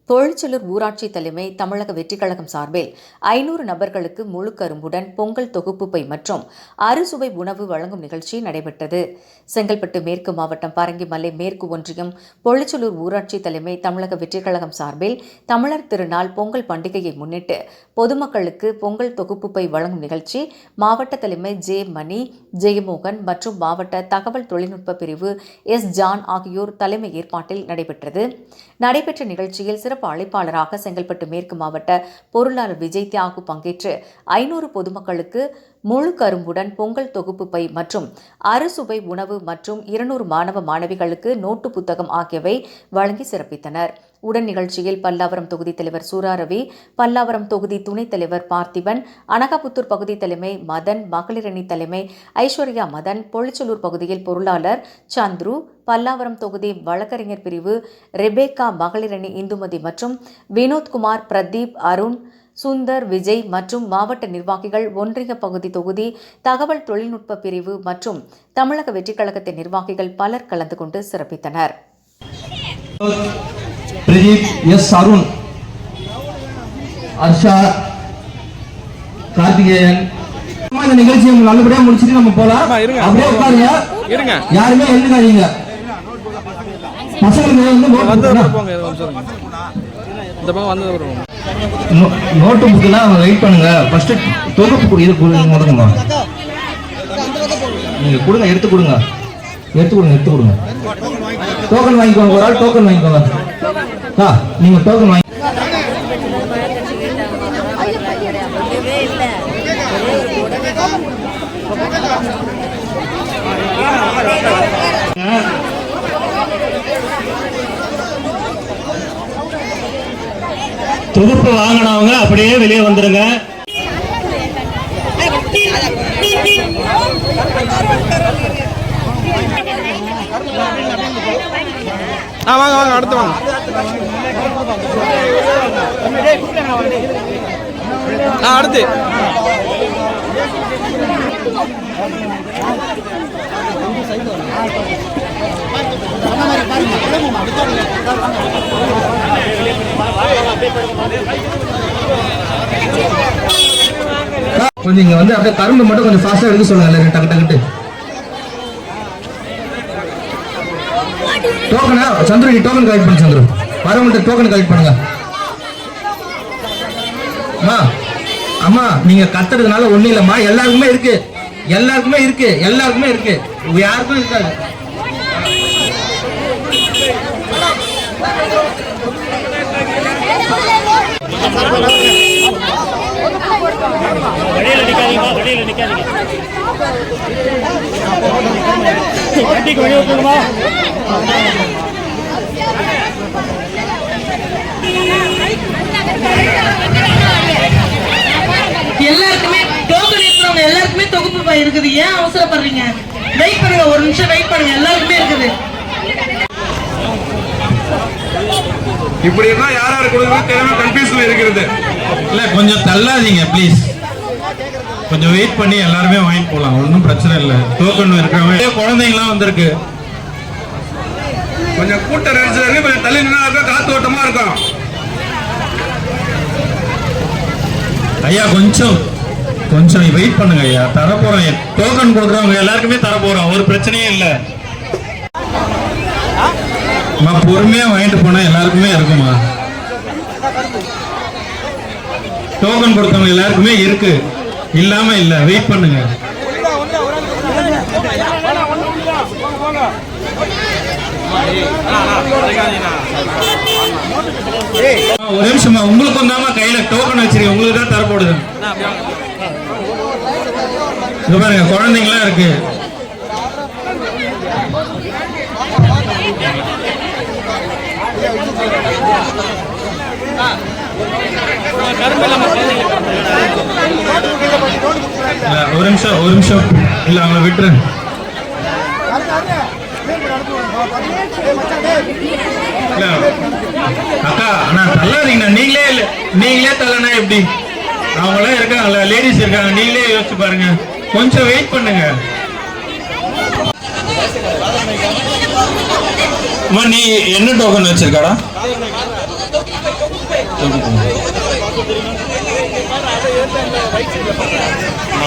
பொழிச்சலூர் ஊராட்சி தலைமை தமிழக வெற்றிக் கழகம் சார்பில் 500 நபர்களுக்கு முழு கரும்புடன் பொங்கல் தொகுப்பு பை மற்றும் அறுசுவை உணவு வழங்கும் நிகழ்ச்சி நடைபெற்றது. செங்கல்பட்டு மேற்கு மாவட்டம் பரங்கிமலை மேற்கு ஒன்றியம் பொழிச்சலூர் ஊராட்சி தலைமை தமிழக வெற்றிக் கழகம் சார்பில் தமிழர் திருநாள் பொங்கல் பண்டிகையை முன்னிட்டு பொதுமக்களுக்கு பொங்கல் தொகுப்பு பை வழங்கும் நிகழ்ச்சி மாவட்ட தலைமை ஜே. மணி, ஜெயமோகன் மற்றும் மாவட்ட தகவல் தொழில்நுட்ப பிரிவு எஸ். ஜான் ஆகியோர் தலைமை ஏற்பாட்டில் நடைபெற்றது. நடைபெற்ற நிகழ்ச்சியில் சிறப்பு அழைப்பாளராக செங்கல்பட்டு மேற்கு மாவட்ட பொருளாளர் விஜய் தியாகு பங்கேற்று 500 பொதுமக்களுக்கு முழு கரும்புடன் பொங்கல் தொகுப்பு பை மற்றும் அறுசுவை உணவு மற்றும் 200 மாணவ மாணவிகளுக்கு நோட்டு புத்தகம் ஆகியவை வழங்கி சிறப்பித்தனர். உடன் நிகழ்ச்சியில் பல்லாவரம் தொகுதி தலைவர் சூராரவி, பல்லாவரம் தொகுதி துணைத் தலைவர் பார்த்திபன், அனகாபுத்தூர் பகுதி தலைமை மதன், மகளிரணி தலைமை ஐஸ்வர்யா மதன், பொழிச்சலூர் பகுதியில் பொருளாளர் சந்துரு, பல்லாவரம் தொகுதி வழக்கறிஞர் பிரிவு ரெபேக்கா, மகளிரணி இந்துமதி மற்றும் வினோத்குமார், பிரதீப், அருண், சுந்தர், விஜய் மற்றும் மாவட்ட நிர்வாகிகள், ஒன்றிய பகுதி தொகுதி தகவல் தொழில்நுட்ப பிரிவு மற்றும் தமிழக வெற்றிக் கழகத்தின் நிர்வாகிகள் பலர் கலந்து கொண்டு சிறப்பித்தனர். பிரதீப், எஸ். அருண், அர்ஷா, கார்த்திகேயன், இந்த நிகழ்ச்சியை நல்லபடியா முடிச்சுட்டு நம்ம போலாம். அப்படியே உட்காருங்க, யாருமே எழுதுக்காதீங்க. பசங்களுக்கு நோட்டு புக்கெல்லாம் வெயிட் பண்ணுங்க. ஃபர்ஸ்ட் தொகுப்பு இது கொடுங்கம்மா. நீங்க கொடுங்க, எடுத்து கொடுங்க. டோக்கன் வாங்கிக்கோங்க. ஒரு ஆள் டோக்கன் வாங்கிக்கோங்க. நீங்க டோக்கன் வாங்கி தொகுப்பு வாங்கினவங்க அப்படியே வெளியே வந்துருங்க. வாங்க அடுத்து வாங்க. அடுத்து கொஞ்சம் இங்க வந்து அப்படியே கரும்பு மட்டும் கொஞ்சம் ஃபாஸ்டா எடுக்க சொல்லுங்க. டக்கு டக்குட்டு டோக்கனா சந்திர, நீ டோக்கன் கலெக்ட் பண்ணு. சந்திர வரவங்க டோக்கன் கலெக்ட் பண்ணுங்க. அம்மா நீங்க கத்துறதுனால ஒண்ணும் இல்லம்மா, எல்லாருக்குமே இருக்கு. யாருக்கும் இருக்காது. எல்லாருக்குமே டோக்கன் இருக்கிறவங்க எல்லாருக்குமே தொகுப்பு பை இருக்குது. ஏன் அவசரப்படுறீங்க? வெயிட் பண்ணுங்க, ஒரு நிமிஷம் வெயிட் பண்ணுங்க. எல்லாருக்குமே இருக்குது. இப்படி இருந்தா யாராரு கொடுக்கணும் தெரியாம கன்ஃபியூஷன் இருக்கிறது. இல்ல கொஞ்சம் தள்ளாதீங்க ப்ளீஸ். கொஞ்சம் வெயிட் பண்ணி எல்லாருமே வாங்கிட்டு போலாம். ஒன்றும் பிரச்சனை இல்லை. டோக்கன் இருக்கிறவங்க குழந்தைங்களாம் வந்திருக்கு. கொஞ்சம் கூட்ட நெரிசல் இருக்கு. கொஞ்சம் தள்ளி நின்னா காத்து ஓட்டமா இருக்கும். ஐயா கொஞ்சம் வெயிட் பண்ணுங்க ஐயா. தரப்போறோம். டோக்கன் கொடுக்குறவங்க எல்லாருக்குமே தரப்போறோம். ஒரு பிரச்சனையும் இல்லை. பொறுமையா வாங்கிட்டு போனா எல்லாருக்குமே இருக்குமா? டோக்கன் கொடுத்தவங்க எல்லாருக்குமே இருக்கு, இல்லாம இல்ல. வெயிட் பண்ணுங்க. ஒரு நிமிஷமா, உங்களுக்கு வந்தாம கையில டோக்கன் வச்சிருக்கீங்க, உங்களுக்கு தான் தரப்போடுது. பாருங்க குழந்தைங்களா இருக்கு. ஒரு நிமிஷம் இல்ல, அவங்க விட்டுரு. அக்கா அண்ணா தள்ளாதீங்கண்ணா. நீங்களே தள்ளனா எப்படி? அவங்களாம் இருக்காங்களா, லேடிஸ் இருக்காங்க. நீங்களே யோசிச்சு பாருங்க. கொஞ்சம் வெயிட் பண்ணுங்க. நீ என்ன டோக்கன் வச்சிருக்காடா?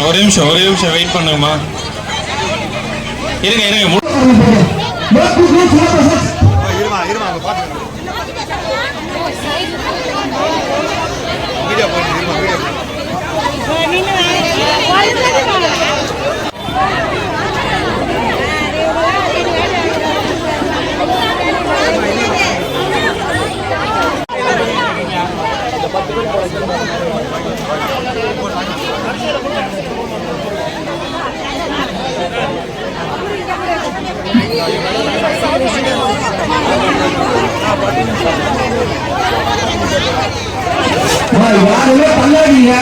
ஒரே நிமிஷம் வெயிட் பண்ணுங்கம்மா. இருங்க யாருமே பண்ணாதீங்க,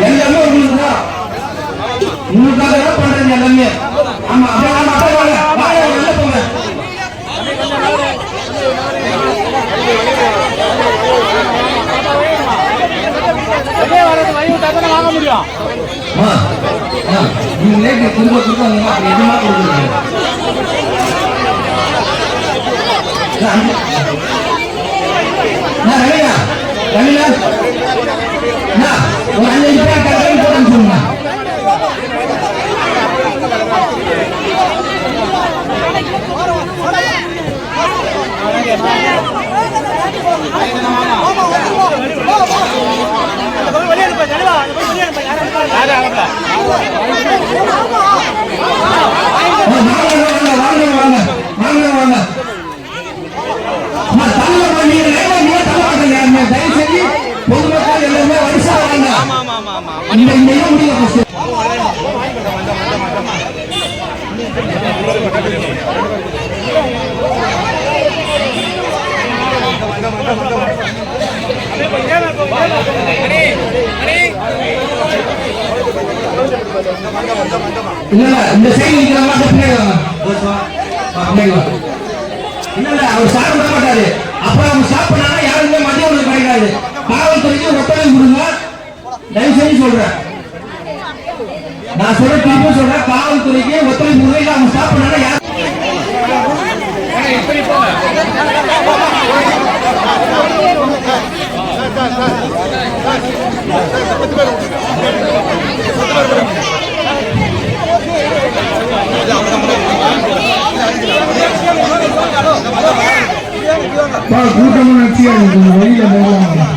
எல்லாமே உங்களுக்கு தான், உங்களுக்காக தான் பண்றீங்க எல்லாமே. ஆமா வெளில போங்க. நீங்களே திரும்ப கொடுத்தாங்க அப்படி எதுமா கொடுக்குறீங்க. ஒரு 5 பேர் போறேன்னு சொல்லுங்க. பொதுமக்கள் எல்லாமே வரிசை இந்த சைடு இல்ல அவர் சாப்பிட மாட்டாரு. அப்புறம் அவங்க சாப்பிடா யாருமே மதியம் ஒன்று கிடைக்காது. காவல்துறைக்கு ஒத்துழைப்பு கொடுங்க. தயவு செஞ்சு சொல்றேன், நான் சொல்ற திருப்பி சொல்றேன், காவல்துறைக்கு ஒத்துழைப்பு கொடுங்க. அவங்க சாப்பிடா யாரு கூட்டமா நடிச்சியா வழியில போகலாம்.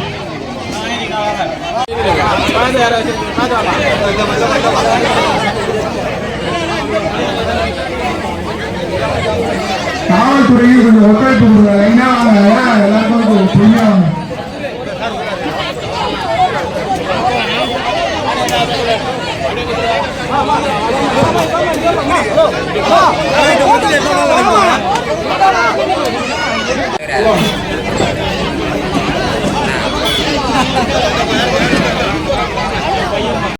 காவல்துறையும் கொஞ்சம் ஒத்துழைப்பு கொடுக்குறாங்க. என்ன வாங்க எல்லாருக்கும் புரியாங்க.